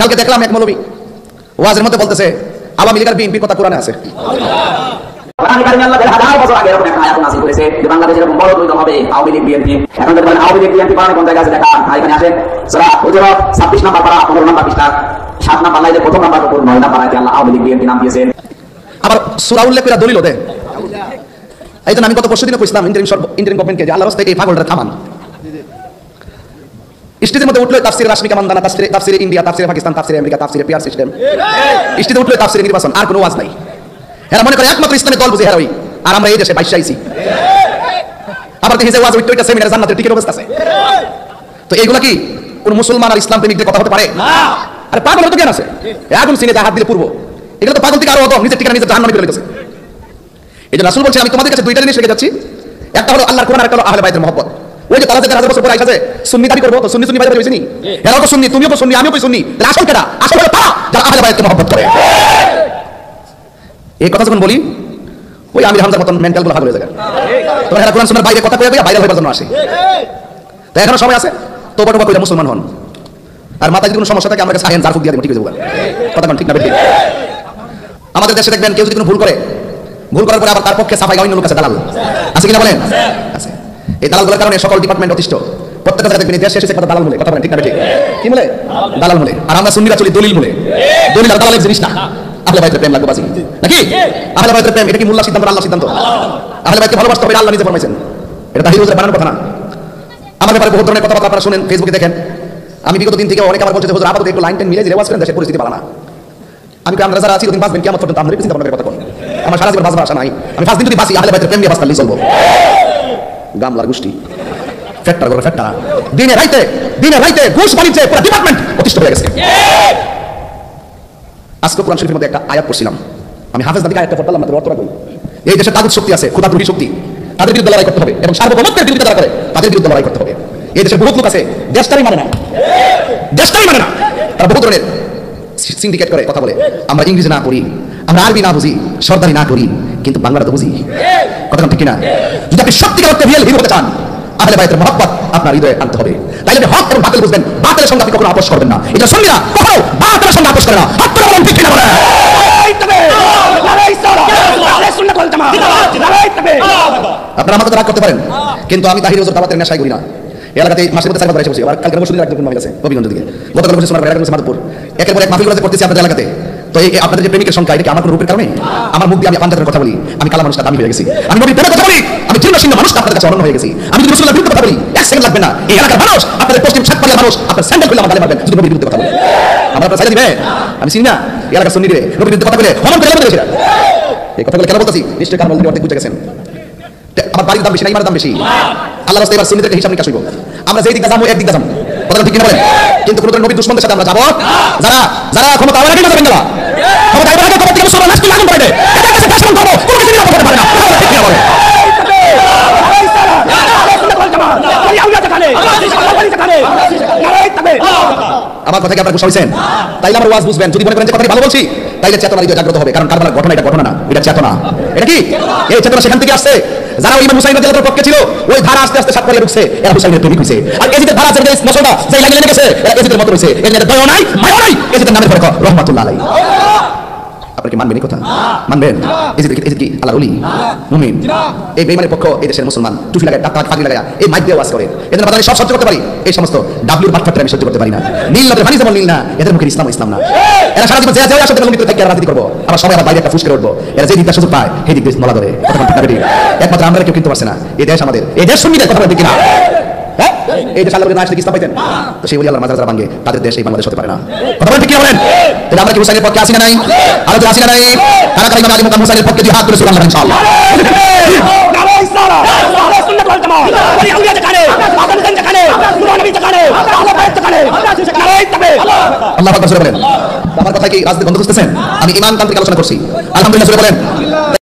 কালকে দেখলাম এক মৌলবী ওয়াজের মধ্যে বলতেছে আওয়ামী লীগ আর বিএনপির কথা কোরআনে আছে। বাংলাদেশের বড় দুই দল হবে আওয়ামী লীগ বিএনপি। এখন দেখবেন আওয়ামী লীগ বিএনপি কোন জায়গায় আছে দেখা, এখানে আসেন 26 নম্বর পারা 15 নম্বর পৃষ্ঠা 7 নম্বর লাইনে প্রথম নম্বর উপর 9 নম্বর আয়াতে আল্লাহ আওয়ামী লীগ বিএনপি নাম দিয়েছেন। আবার সূরা উল্লেখ করে দলিল দেয়। এই জন্য আমি গত পরশুদিনে কইছিলাম ইন্টারিম গভর্নমেন্টকে যে আল্লাহর রাস্তায় এই পাগলটা থামান। স্টেজের মধ্যে উঠলো তাফসিরে রাশমিকা মান্দানা, তাফসিরে ইন্ডিয়া, তাফসিরে পাকিস্তান, তাফসিরে আমেরিকা, তাফসিরে পিআর সিস্টেম। স্টেজে উঠলো তাফসিরে নির্বাচন, আর কোনো ওয়াজ নাই। এরা মনে করে একমাত্র ইসলামের দল বুঝে হেরাই, আর আমরা এই দেশে বাইশে আইছি। আবার দেখি যে ওয়াজ উঠতে ওইটা সেমিনার জান্নাতের টিকেট অবস্থা আছে। তো এইগুলা কি কোন মুসলমান আর ইসলাম প্রেমিকদের কথা হতে পারে? আরে পাগলের তো জ্ঞান আছে, এখন সিনে হাত দিলে পূর্ব, এগুলো তো পাগল থেকে আরো অদম, নিজের ঠিকানা নিজের জাহান্নামে ফেলে দিতেছে। এই যে রাসূল বলছেন আমি তোমাদের কাছে দুইটা জিনিস রেখে যাচ্ছি, একটা হলো আল্লাহর কোরআন আর একটা হলো আহলে বাইতের মহব্বত। ওই যে তারা যে 1000 বছর পরে আইসা যে সুন্নি দাবি করবো, তো সুন্নি সুন্নি বাইরে হইছে নি, এরাও তো সুন্নি, তুমিও তো সুন্নি, আমিও তো সুন্নি, তাহলে আসল কেডা? আসল হলো তারা যারা আহলে বাইতকে মহব্বত করে। এই কথা যখন বলি ওই আমির হামজার মতন মেন্টাল গুলো ভাগ হয়ে যায়। তোমরা এরা কোরআন সুন্নাহর বাইরে কথা কয়ে ভাইরাল হবার জন্য আসে। তো এখনো সময় আছে, তোবা টোবা কইরা মুসলমান হন। আর মাথায় যদি কোনো সমস্যা থাকে আমরা কাছে আহেন, জারফুক দিয়ে দেব, ঠিক হয়ে যাবে। কথা কোন ঠিক না? আমাদের দেশে দেখবেন কেউ যদি কোনো ভুল করে, ভুল করার পরে আবার তার পক্ষে সাফাই অন্য লোক আছে, দালাল আছে কিনা বলেন? আছে। এই দালালগুলোর কারণে সকল ডিপার্টমেন্ট অতিষ্ঠ। প্রত্যেকটা জায়গায় দেখবেন দেশ শেষে কথা দালাল বলে, কথা বলেন ঠিক না? ঠিক কি বলে? দালাল বলে। আর আমরা সুন্নিরা চলি দলিল বলে। দলিল আর দালালের জিনিস না। আহলে বাইতের প্রেম লাগবে বাজি নাকি? আহলে বাইতের প্রেম এটা কি মোল্লা সিদ্ধান্ত, আল্লাহ সিদ্ধান্ত? আহলে বাইতকে ভালোবাসতে হবে, আল্লাহ নিজে ফরমাইছেন। এটা তাহির হুজুরের বানানোর কথা না। আমার ব্যাপারে বহুত ধরনের কথাবার্তা আপনারা শুনেন, ফেসবুকে দেখেন। আমি বিগত দিন থেকে অনেক আমার বলছে যে হুজুর আপাতত একটু লাইন টেন মিলে যে রেওয়াজ করেন, দেশের পরিস্থিতি ভালো না। আমি আমরা যারা আছি দিন বাঁচবেন কিয়ামত পর্যন্ত, আমরা চিন্তা ভাবনা করে কথা বলেন। আমার সারা জীবন বাঁচবার আশা নাই। আমি 5 দিন যদি বাঁচি আহলে বাইতের প্রেম নিয়ে বাঁচতামই চলবো। গামলার গোষ্ঠী ফ্যাক্টর করে ফ্যাক্টর দিনে রাইতে ঘুষ বাণিজ্যে পুরো ডিপার্টমেন্ট প্রতিষ্ঠিত হয়ে গেছে। আজকে কোরআন শরীফের মধ্যে একটা আয়াত পড়ছিলাম, আমি হাফেজ নবীকে আয়াতটা পড়লাম, মাত্র অর্থটা কই। এই দেশে তাগুত শক্তি আছে, খোদাতুরি শক্তি, তাদের বিরুদ্ধে লড়াই করতে হবে এবং সার্বভৌমত্বের বিরুদ্ধে যারা করে তাদের বিরুদ্ধে লড়াই করতে হবে। এই দেশে বহুত লোক আছে দেশটাই মানে না, তারা বহু ধরনের সিন্ডিকেট করে কথা বলে। আমরা ইংরেজি না পড়ি, আমরা আরবি না বুঝি, সরদারি না করি, কিন্তু বাংলাটা তো বুঝি। কথা ঠিক কিনা? যদি আপনি সত্যিকার অর্থে রিয়েল হিরো হতে চান, আহলে বাইতের মহব্বত আপনার হৃদয়ে আনতে হবে। তাইলে হক এবং বাতিল বুঝবেন, বাতিলের সঙ্গে আপনি কখনো আপোষ করবেন না। এটা সুন্নিরা কখনো বাতিলের সঙ্গে আপোষ করে না। আপনারা বলেন ঠিক কিনা বলেন? আপনারা আমাকে রাগ করতে পারেন, কিন্তু আমি তাহির হুজুর দাওয়াতের নেশায় করি না। এই এলাকাতে মাসের মধ্যে 4 বার এসে বসি। আবার কালকে বসে একজন মাইল আছে গোবিগঞ্জ দিকে, গতকাল বসে সোনার বাড়ি মাধবপুর। একের পর এক মাহফিল করতেছি আপনাদের এলাকাতে। তো এই আপনাদের যে প্রেমিকের সংখ্যা, এটা কি আমার কোনো রূপের কারণে? আমার মুখ দিয়ে আমি পাঞ্জাবের কথা বলি, আমি কালা মানুষটা দামি হয়ে গেছি। আমি নবীর প্রেমের কথা বলি, আমি জীর্ণশীর্ণ মানুষটা আপনাদের কাছে অনন্য হয়ে গেছি। আমি যদি রাসূলের বিরুদ্ধে কথা বলি 1 সেকেন্ড লাগবে না, এই এলাকার মানুষ, আপনাদের পশ্চিম সাতপাড়িয়ার মানুষ আপনার স্যান্ডেল খুলে আমার গালে মারবেন যদি নবীর বিরুদ্ধে কথা বলি। আমরা আপনারা চাইলে দিবেন? আমি চিনি না এই এলাকার সুন্নি রে নবীর বিরুদ্ধে কথা বলে হমন করে আমাদের দেশে। এই কথাগুলো কেন বলতেছি? নিশ্চয়ই কারণ অলরেডি অর্ধেক বুঝে গেছেন। আমার বাড়ির দাম বেশি না ইমানের দাম বেশি? আল্লাহ রাস্তায় এবার সুন্নিদেরকে হিসাব নিকাশ হইব। আমরা যেই দিকে যাবো একদিকে যাবো, কথা ঠিক কিনা বলেন? কিন্তু কোনো নবীর দুশমনদের সাথে আমরা যাবো, যারা ক্ষমতা আবার আগে যাবেন না, ক্ষমতা আবার আগে ক্ষমতা থেকে মুসলমান লাশ লাগান করে দেয়, এদের কাছে ফ্যাশন করবো, কোনো কিছু নিরাপদ হতে পারে না। ঠিক কিনা বলেন? আমার কথা কি আপনারা বুঝতে পারছেন? তাইলে আমার ওয়াজ বুঝবেন। যদি মনে করেন যে কথাটি ভালো বলছি, তাইলে চেতনা হৃদয় জাগ্রত হবে। কারণ কারবালার ঘটনা এটা ঘটনা না, এটা চেতনা। এটা কি? এই চেতনা সেখান থেকে আসছে। যারা ইমাম হুসাইন রাদিয়াল্লাহু পক্ষে ছিল, ওই ধারা আস্তে আস্তে সাত পালিয়ে ঢুকছে, এরা হুসাইনের প্রেমিক হইছে। আর এজিদের ধারা যেটা মসলদা যেই লাগিয়ে লেগে গেছে, এরা এজিদের মত হইছে। এর মধ্যে দয়া নাই, মায়া নাই। এজিদের নামের পরে রহমাতুল্লাহ আলাইহি। আপনি কি মানবেন এই কথা? মানবেন? এজিদ কি আল্লাহর ওলি মুমিন? এই বেঈমানের পক্ষ এই দেশের মুসলমান টুপি লাগায়, টাকা ফাঁকি লাগায়, এই মাইক দিয়ে ওয়াজ করে। এদের বাজারে সব সহ্য করতে পারি, এই সমস্ত ডাব্লিউর বাটফাটটা আমি সহ্য করতে পারি না। নীল নদের পানি যেমন নীল না, এদের মুখে ইসলাম ইসলাম না। এরা সারা জীবন যে যে আসলে লঙ্গিত থেকে রাজনীতি করবো, আবার সবাই আবার বাইরে একটা ফুস করে উঠবো। এরা যে দিকটা সুযোগ পায় সেই দিক দিয়ে মলা ধরে। কথা ঠিক না? একমাত্র আমরা কেউ কিনতে পারছে না। এই দেশ আমাদের, এই দেশ সুন্নিদের। কথা ঠিক কিনা? এই দেশ আল্লাহর না আসলে ইসলাম পাইতেন, তো সেই বলি আল্লাহর মাজার যারা ভাঙে তাদের দেশ এই বাংলাদেশ হতে পারে না। কথা ঠিক কি বলেন? তাহলে আমরা কি হুসাইনের পক্ষে আসি না নাই? আলোচনা আসি না নাই? কারা কারা ইমাম আলী মুকাম হুসাইনের পক্ষে দুই হাত তুলে সুবহানাল্লাহ ইনশাআল্লাহ। আল্লাহু আকবার বলেন। আমার কথা কি রাজনীতি বন্ধ করতেছেন? আমি ঈমান তান্ত্রিক আলোচনা করছি। আলহামদুলিল্লাহ বলেন।